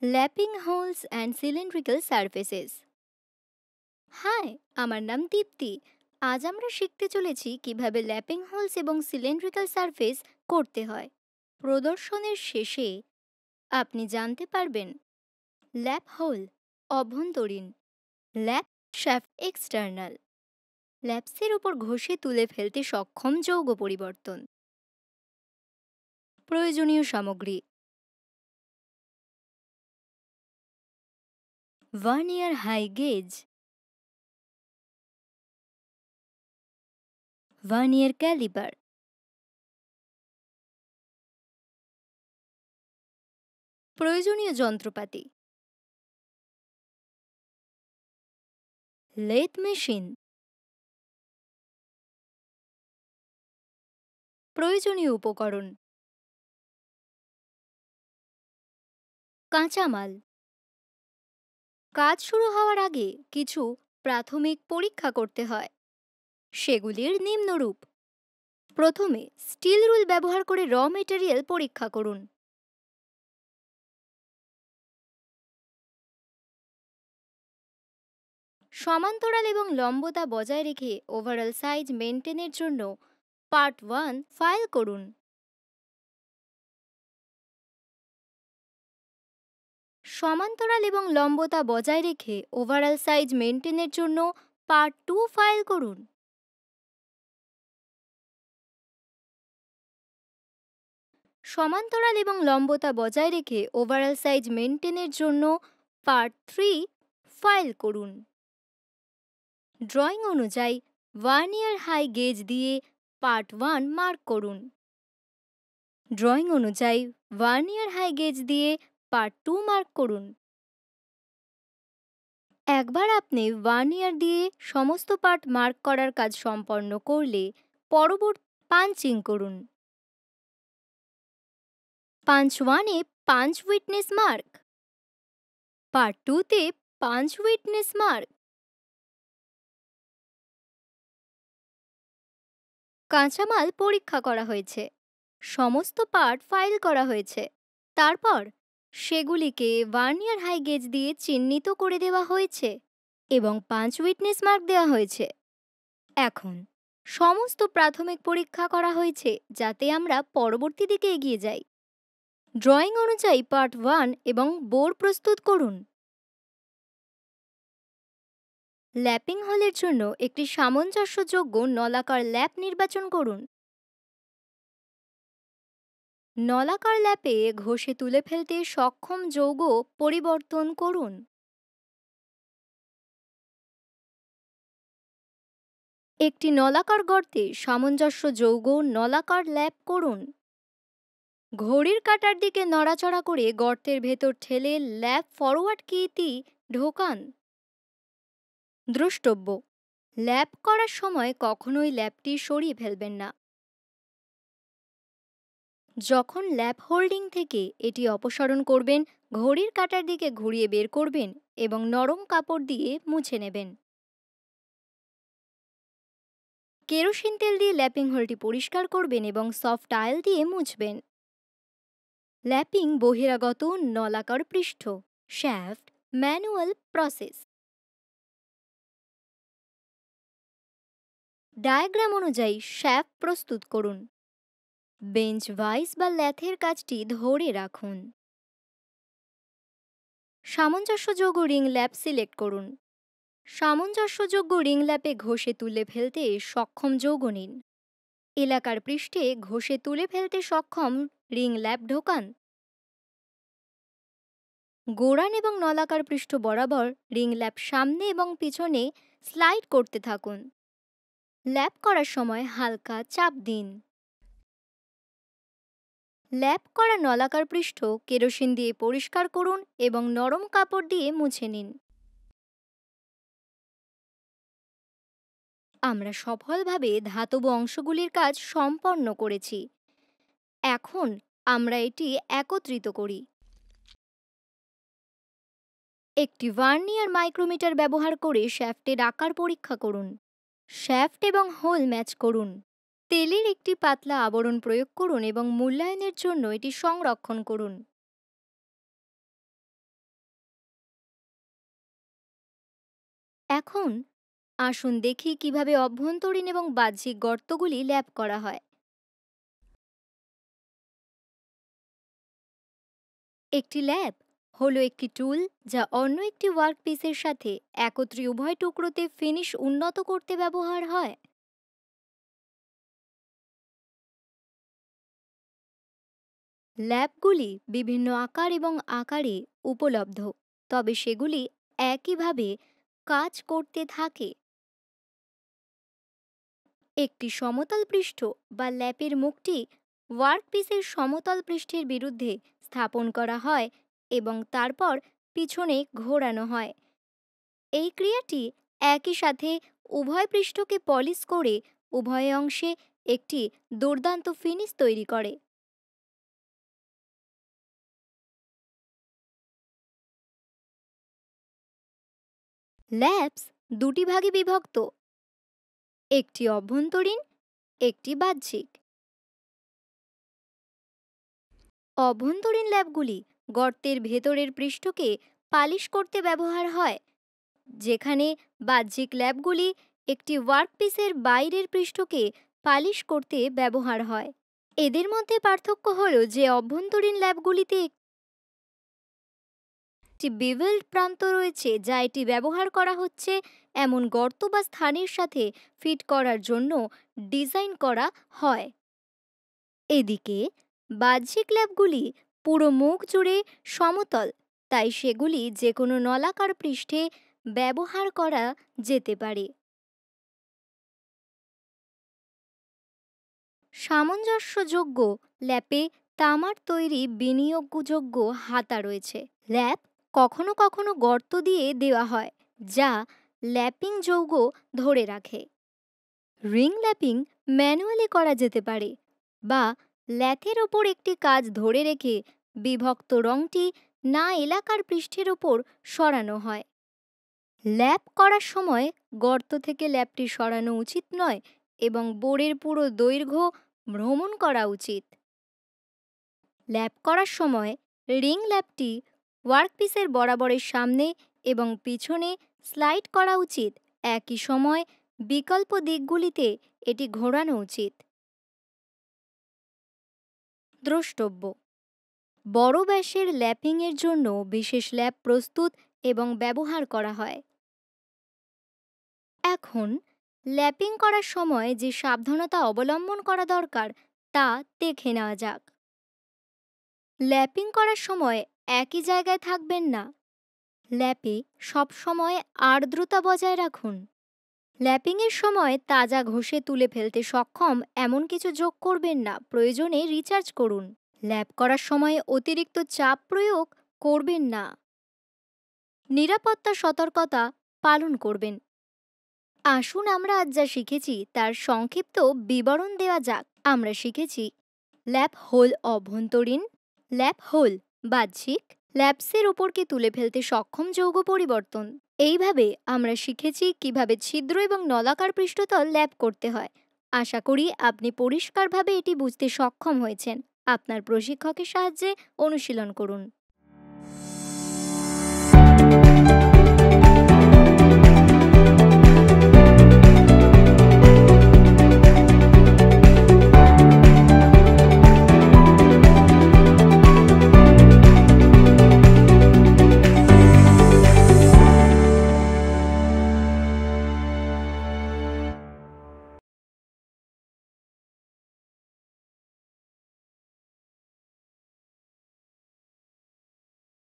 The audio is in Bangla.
Lapping holes and cylindrical surfaces. Hi, আমার নাম দীপ্তি। আজ আমরা শিখতে চলেছি কিভাবে ল্যাপিং হোলস এবং সিলিন্ড্রিক্যাল সারফেস করতে হয়। প্রদর্শনের শেষে আপনি জানতে পারবেন ল্যাপ হোল অভ্যন্তরীণ, ল্যাপ শ্যাফট এক্সটার্নাল, ল্যাপসের উপর ঘষে তুলে ফেলতে সক্ষম যৌগ পরিবর্তন। প্রয়োজনীয় সামগ্রী: vernier height gauge, vernier caliper, প্রয়োজনীয় যন্ত্রপাতি: লেথ মেশিন, প্রয়োজনীয় উপকরণ: কাঁচামাল। কাজ শুরু হওয়ার আগে কিছু প্রাথমিক পরীক্ষা করতে হয়, সেগুলির নিম্নরূপ: প্রথমে স্টিল রুল ব্যবহার করে র মেটেরিয়াল পরীক্ষা করুন। সমান্তরাল এবং লম্বতা বজায় রেখে ওভারঅল সাইজ মেনটেনের জন্য পার্ট 1 ফাইল করুন। সমান্তরাল এবং লম্বতা বজায় রেখে ওভারঅল সাইজ মেনটেনের জন্য পার্ট 2 ফাইল করুন। সমান্তরাল এবং লম্বতা বজায় রেখে ওভারঅল সাইজ মেনটেনের জন্য পার্ট 3 ফাইল করুন। ড্রয়িং অনুযায়ী ভার্নিয়ার হাই গেজ দিয়ে পার্ট 1 মার্ক করুন। ড্রয়িং অনুযায়ী ভার্নিয়ার হাই গেজ দিয়ে পার্ট 2 মার্ক করুন। একবার আপনি ভার্নিয়ার দিয়ে সমস্ত পার্ট মার্ক করার কাজ সম্পন্ন করলে পরবর্তী পাঞ্চিং করুন। পাঞ্চ 1-এ পাঞ্চ উইটনেস মার্ক, পার্ট 2-তে পাঞ্চ উইটনেস মার্ক। কাঁচামাল পরীক্ষা করা হয়েছে, সমস্ত পার্ট ফাইল করা হয়েছে, তারপর সেগুলিকে ভার্নিয়ার হাই গেজ দিয়ে চিহ্নিত করে দেওয়া হয়েছে এবং পাঞ্চ উইটনেস মার্ক দেওয়া হয়েছে। এখন সমস্ত প্রাথমিক পরীক্ষা করা হয়েছে যাতে আমরা পরবর্তী দিকে এগিয়ে যাই। ড্রয়িং অনুযায়ী পার্ট 1 এবং বোর প্রস্তুত করুন। ল্যাপিং হোলের জন্য একটি সামঞ্জস্যযোগ্য নলাকার ল্যাপ নির্বাচন করুন। নলাকার ল্যাপে ঘষে তুলে ফেলতে সক্ষম যৌগ পরিবর্তন করুন। একটি নলাকার গর্তে সামঞ্জস্য যৌগ নলাকার ল্যাপ করুন। ঘড়ির কাঁটার দিকে নড়াচড়া করে গর্তের ভেতর ঠেলে ল্যাপ ফরওয়ার্ড কিটি ঢোকান। দ্রষ্টব্য: ল্যাপ করার সময় কখনোই ল্যাপটি সরিয়ে ফেলবেন না। যখন ল্যাপ হোল্ডিং থেকে এটি অপসারণ করবেন, ঘড়ির কাঁটার দিকে ঘুরিয়ে বের করবেন এবং নরম কাপড় দিয়ে মুছে নেবেন। কেরোসিন তেল দিয়ে ল্যাপিং হোলটি পরিষ্কার করবেন এবং সফট টাইল দিয়ে মুছবেন। ল্যাপিং বহিরাগত নলাকার পৃষ্ঠ, শ্যাফট, ম্যানুয়াল প্রসেস। ডায়াগ্রাম অনুযায়ী শ্যাফট প্রস্তুত করুন। বেঞ্চ ভাইস বা ল্যাথের কাজটি ধরে রাখুন। সামঞ্জস্যযোগ্য রিং ল্যাপ সিলেক্ট করুন। সামঞ্জস্যযোগ্য রিং ল্যাপে ঘষে তুলে ফেলতে সক্ষম যৌগ নিন। এলাকার পৃষ্ঠে ঘষে তুলে ফেলতে সক্ষম রিং ল্যাপ ঢোকান। গোড়ান এবং নলাকার পৃষ্ঠ বরাবর রিং ল্যাপ সামনে এবং পিছনে স্লাইড করতে থাকুন। ল্যাপ করার সময় হালকা চাপ দিন। ল্যাপ করা নলাকার পৃষ্ঠ কেরোসিন দিয়ে পরিষ্কার করুন এবং নরম কাপড় দিয়ে মুছে নিন। আমরা সফলভাবে ধাতব অংশগুলির কাজ সম্পন্ন করেছি। এখন আমরা এটি একত্রিত করি। একটি ভার্নিয়ার মাইক্রোমিটার ব্যবহার করে শ্যাফটের আকার পরীক্ষা করুন। শ্যাফট এবং হোল ম্যাচ করুন। তেলের একটি পাতলা আবরণ প্রয়োগ করুন এবং মূল্যায়নের জন্য এটি সংরক্ষণ করুন। এখন আসুন দেখি কিভাবে অভ্যন্তরীণ এবং বাহ্যিক গর্তগুলি ল্যাপ করা হয়। একটি ল্যাপ হলো একটি টুল যা অন্য একটি ওয়ার্কপিসের সাথে একত্রে উভয় টুকরোতে ফিনিশ উন্নত করতে ব্যবহার হয়। ল্যাপগুলি বিভিন্ন আকার এবং আকারে উপলব্ধ, তবে সেগুলি একইভাবে কাজ করতে থাকে। একটি সমতল পৃষ্ঠ বা ল্যাপের মুখটি ওয়ার্কপিসের সমতল পৃষ্ঠের বিরুদ্ধে স্থাপন করা হয় এবং তারপর পিছনে ঘোরানো হয়। এই ক্রিয়াটি একই সাথে উভয় পৃষ্ঠকে পলিশ করে উভয় অংশে একটি দুর্দান্ত ফিনিশ তৈরি করে। ল্যাপস দুটি ভাগে বিভক্ত, একটি অভ্যন্তরীণ, একটি বাহ্যিক। অভ্যন্তরীণ ল্যাপগুলি গর্তের ভেতরের পৃষ্ঠকে পালিশ করতে ব্যবহার হয়, যেখানে বাহ্যিক ল্যাপগুলি একটি ওয়ার্কপিসের বাইরের পৃষ্ঠকে পালিশ করতে ব্যবহার হয়। এদের মধ্যে পার্থক্য হল যে অভ্যন্তরীণ ল্যাপগুলিতে একটি বেভেলড প্রান্ত রয়েছে যা এটি ব্যবহার করা হচ্ছে এমন গর্ত বা স্থানের সাথে ফিট করার জন্য ডিজাইন করা হয়। এদিকে বাহ্যিক ল্যাপগুলি পুরো মুখ জুড়ে সমতল, তাই সেগুলি যে কোনো নলাকার পৃষ্ঠে ব্যবহার করা যেতে পারে। সামঞ্জস্যযোগ্য ল্যাপে তামার তৈরি বিনিয়োগযোগ্য হাতা রয়েছে। ল্যাপ কখনো কখনো গর্ত দিয়ে দেওয়া হয় যা ল্যাপিং যৌগ ধরে রাখে। রিং ল্যাপিং ম্যানুয়ালি করা যেতে পারে বা ল্যাথের ওপর একটি কাজ ধরে রেখে বিভক্ত রঙটি না এলাকার পৃষ্ঠের ওপর সরানো হয়। ল্যাপ করার সময় গর্ত থেকে ল্যাপটি সরানো উচিত নয় এবং বোর্ডের পুরো দৈর্ঘ্য ভ্রমণ করা উচিত। ল্যাপ করার সময় রিং ল্যাপটি ওয়ার্কপিসের বরাবরের সামনে এবং পিছনে স্লাইড করা উচিত, একই সময় বিকল্প দিকগুলিতে এটি ঘোরানো উচিত। দ্রষ্টব্য: বড় ব্যাসের ল্যাপিংয়ের জন্য বিশেষ ল্যাপ প্রস্তুত এবং ব্যবহার করা হয়। এখন ল্যাপিং করার সময় যে সাবধানতা অবলম্বন করা দরকার তা দেখে নেওয়া যাক। ল্যাপিং করার সময় একই জায়গায় থাকবেন না। ল্যাপে সবসময় আর্দ্রতা বজায় রাখুন। ল্যাপিংয়ের সময় তাজা ঘষে তুলে ফেলতে সক্ষম এমন কিছু যোগ করবেন না, প্রয়োজনে রিচার্জ করুন। ল্যাপ করার সময় অতিরিক্ত চাপ প্রয়োগ করবেন না। নিরাপত্তা সতর্কতা পালন করবেন। আসুন আমরা আজ যা শিখেছি তার সংক্ষিপ্ত বিবরণ দেওয়া যাক। আমরা শিখেছি ল্যাপ হোল অভ্যন্তরীণ, ল্যাপ হোল বাহ্যিক, ল্যাপসের ওপরকে তুলে ফেলতে সক্ষম যৌগ পরিবর্তন। এইভাবে আমরা শিখেছি কিভাবে ছিদ্র এবং নলাকার পৃষ্ঠতল ল্যাপ করতে হয়। আশা করি আপনি পরিষ্কারভাবে এটি বুঝতে সক্ষম হয়েছেন। আপনার প্রশিক্ষকের সাহায্যে অনুশীলন করুন।